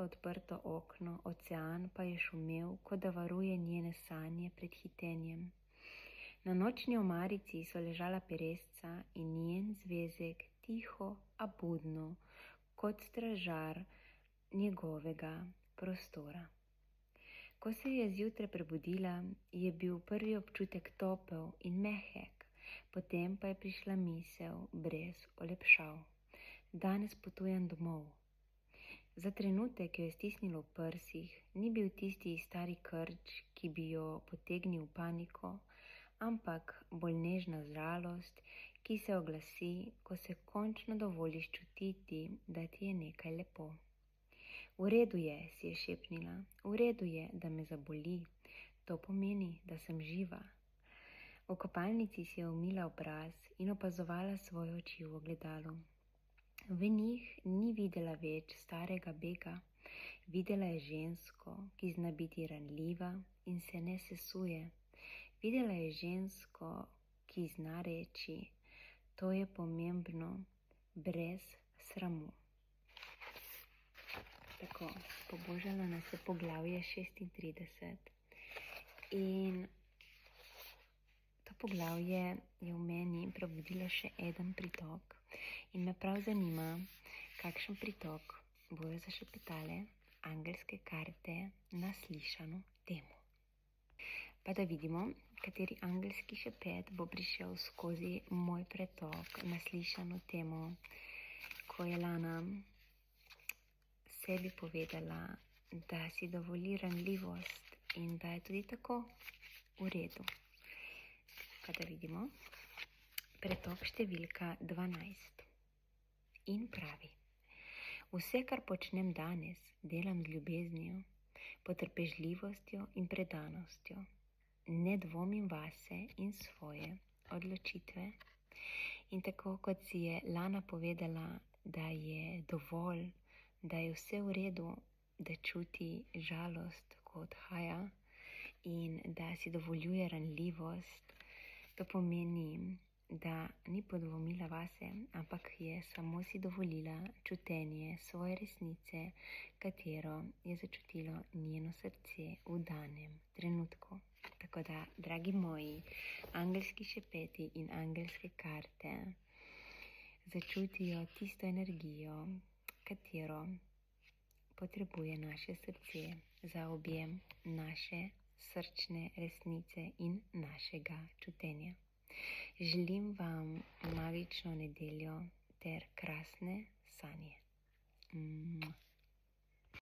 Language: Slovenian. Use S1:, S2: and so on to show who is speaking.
S1: tiho odprto okno, ocean pa je šumel, kot da varuje njene sanje pred hitenjem. Na nočni omarici so ležala peresca in njen zvezek tiho, a budno, kot stražar njegovega prostora. Ko se je zjutraj prebudila, je bil prvi občutek topel in mehek, potem pa je prišla misel brez olepšav. Danes potujem domov. Za trenutek jo je stisnilo v prsih, ni bil tisti stari krč, ki bi jo potegnil v paniko, ampak bolj nežna žalost, ki se oglasi, ko se končno dovoliš čutiti, da ti je nekaj lepo. V redu je, si je šepnila, v redu je, da me zaboli, to pomeni, da sem živa. V kopalnici si je umila obraz in opazovala svoje oči v ogledalu. V njih ni videla več starega bega, videla je žensko, ki zna biti ranljiva in se ne sesuje. Videla je žensko, ki zna reči, to je pomembno, brez sramu. Tako, pobožalo nas je poglavje 36 in to poglavje je v meni prebudilo še eden pritok in me prav zanima, kakšen pritok bojo zašepetale angelske karte na slišano temo. Pa da vidimo, kateri angelski šepet bo prišel skozi moj pretok na slišano temo, ko je Lana sebi povedala, da si dovoli ranljivost in da je tudi tako v redu. Pa da vidimo, pretok številka 12 in pravi: vse, kar počnem danes, delam z ljubeznijo, potrpežljivostjo in predanostjo. Ne dvomim vase in svoje odločitve. In tako kot si je Lana povedala, da je dovolj, da je vse v redu, da čuti žalost, ko odhaja in da si dovoljuje ranljivost, to pomeni, da ni podvomila vase, ampak je samo si dovolila čutenje svoje resnice, katero je začutilo njeno srce v danem trenutku. Tako da, dragi moji, angelski šepeti in angelske karte začutijo tisto energijo, katero potrebuje naše srce za objem naše srčne resnice in našega čutenja. Želim vam magično nedeljo ter krasne sanje.